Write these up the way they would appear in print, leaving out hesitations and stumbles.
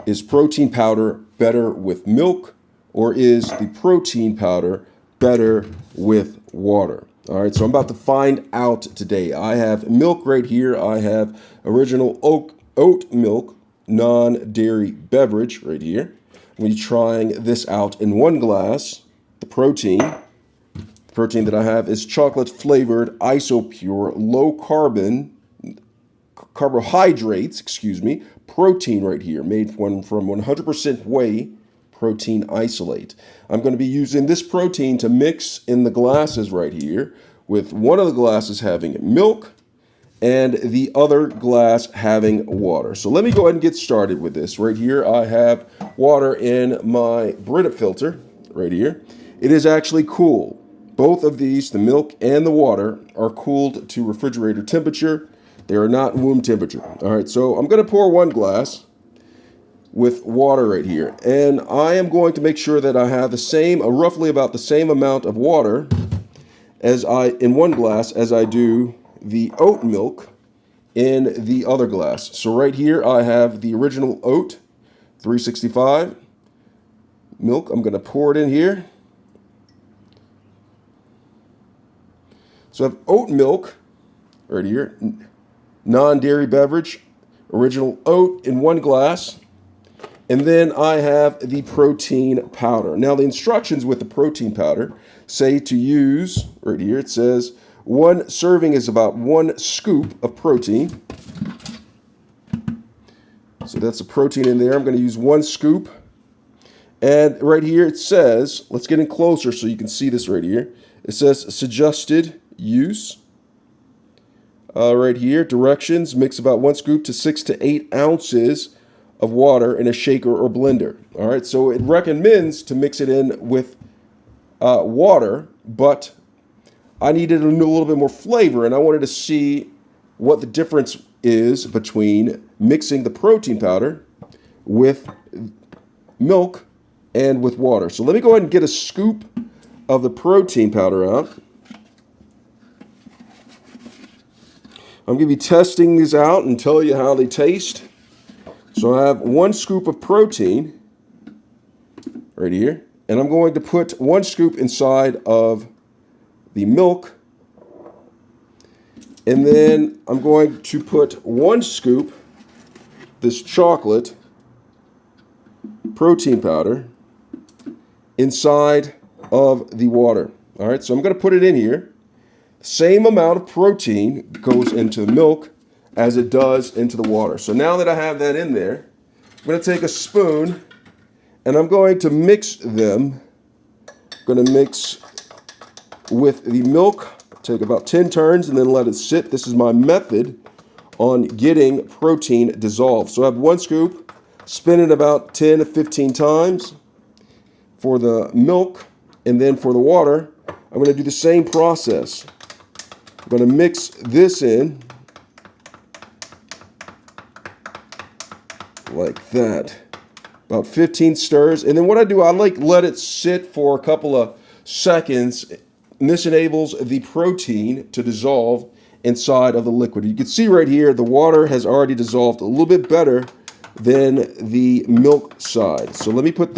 Is protein powder better with milk, or is the protein powder better with water? All right, so I'm about to find out today. I have milk right here. I have original oat milk, non-dairy beverage right here. I'm going to be trying this out in one glass. The protein that I have is chocolate flavored, isopure, low carbohydrates, protein right here, made from 100% whey protein isolate. I'm going to be using this protein to mix in the glasses right here, with one of the glasses having milk and the other glass having water. So let me go ahead and get started with this. Right here I have water in my Brita filter right here. It is actually cool. Both of these, the milk and the water, are cooled to refrigerator temperature. They are not room temperature. All right, so I'm going to pour one glass with water right here. And I am going to make sure that I have the same, roughly about the same amount of water in one glass as I do the oat milk in the other glass. So right here I have the original oat 365 milk. I'm going to pour it in here. So I have oat milk right here, non-dairy beverage, original oat in one glass. And then I have the protein powder. Now the instructions with the protein powder say to use, right here it says, one serving is about 1 scoop of protein. So that's the protein in there. I'm going to use 1 scoop. And right here it says, let's get in closer so you can see this right here. It says suggested use. Right here, directions, mix about 1 scoop to 6 to 8 ounces of water in a shaker or blender. All right, so it recommends to mix it in with water, but I needed a little bit more flavor, and I wanted to see what the difference is between mixing the protein powder with milk and with water. So let me go ahead and get a scoop of the protein powder out. I'm going to be testing these out and tell you how they taste. So I have 1 scoop of protein right here, and I'm going to put 1 scoop inside of the milk, and then I'm going to put 1 scoop this chocolate protein powder inside of the water. All right, so I'm going to put it in here. Same amount of protein goes into the milk as it does into the water. So now that I have that in there, I'm going to take a spoon and I'm going to mix them. I'm going to mix with the milk, take about 10 turns and then let it sit. This is my method on getting protein dissolved. So I have 1 scoop, spin it about 10 to 15 times for the milk, and then for the water, I'm going to do the same process. I'm going to mix this in like that, about 15 stirs, and then what I do, I let it sit for a couple of seconds, and this enables the protein to dissolve inside of the liquid. You can see right here the water has already dissolved a little bit better than the milk side. So let me put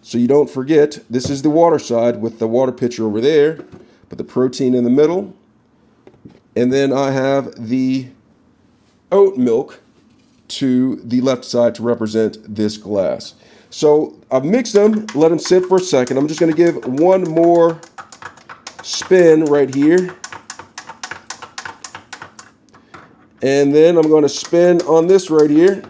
so you don't forget, this is the water side with the water pitcher over there, put the protein in the middle, and then I have the oat milk to the left side to represent this glass. So I've mixed them, let them sit for a second. I'm just going to give one more spin right here. And then I'm going to spin on this right here.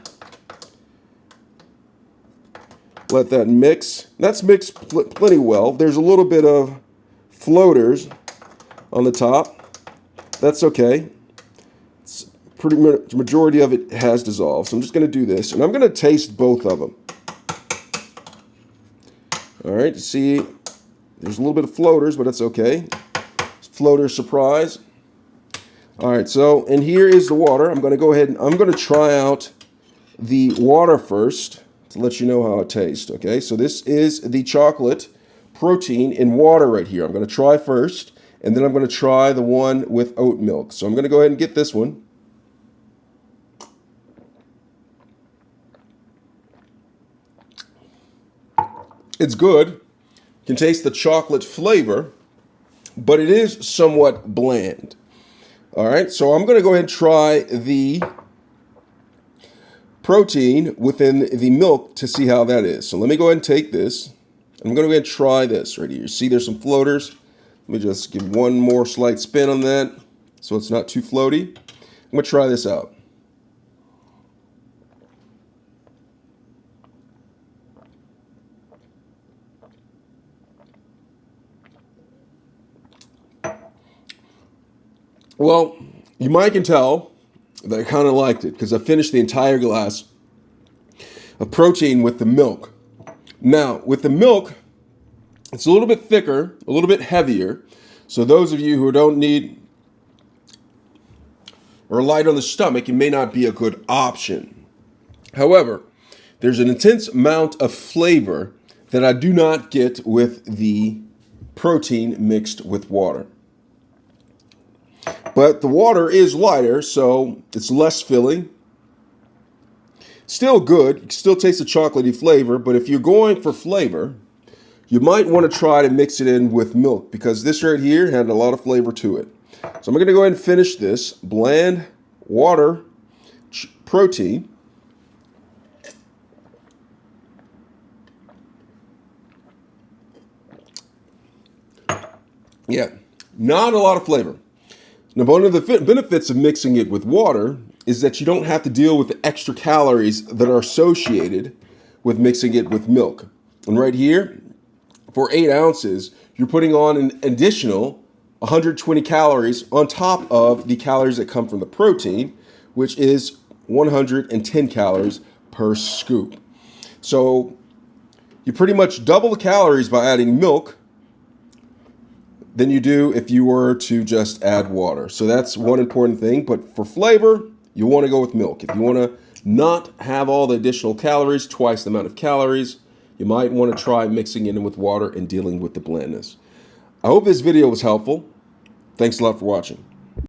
Let that mix. That's mixed plenty well. There's a little bit of floaters on the top. That's okay. It's pretty much, majority of it has dissolved. So I'm just going to do this, and I'm going to taste both of them. All right, see, there's a little bit of floaters, but that's okay. Floater surprise. All right, so, and here is the water. I'm going to go ahead and I'm going to try out the water first to let you know how it tastes, okay? So this is the chocolate protein in water right here. I'm going to try first, and then I'm going to try the one with oat milk. So I'm going to go ahead and get this one. It's good. You can taste the chocolate flavor, but it is somewhat bland. All right, so I'm going to go ahead and try the protein within the milk to see how that is. So let me go ahead and take this. I'm going to go ahead and try this right here. See, there's some floaters. Let me just give one more slight spin on that so it's not too floaty. I'm going to try this out. Well, you might can tell that I kind of liked it because I finished the entire glass of protein with the milk. Now, with the milk, it's a little bit thicker, a little bit heavier. So those of you who don't need or light on the stomach, it may not be a good option. However, there's an intense amount of flavor that I do not get with the protein mixed with water. But the water is lighter, so it's less filling. Still good. You can still taste the chocolatey flavor, but if you're going for flavor, you might want to try to mix it in with milk because this right here had a lot of flavor to it. So I'm going to go ahead and finish this bland water protein. Yeah, not a lot of flavor. Now, one of the benefits of mixing it with water is that you don't have to deal with the extra calories that are associated with mixing it with milk. And right here, for 8 ounces, you're putting on an additional 120 calories on top of the calories that come from the protein, which is 110 calories per scoop. So you pretty much double the calories by adding milk than you do if you were to just add water. So that's one important thing. But for flavor, you want to go with milk. If you want to not have all the additional calories, twice the amount of calories, you might want to try mixing it in with water and dealing with the blandness. I hope this video was helpful. Thanks a lot for watching.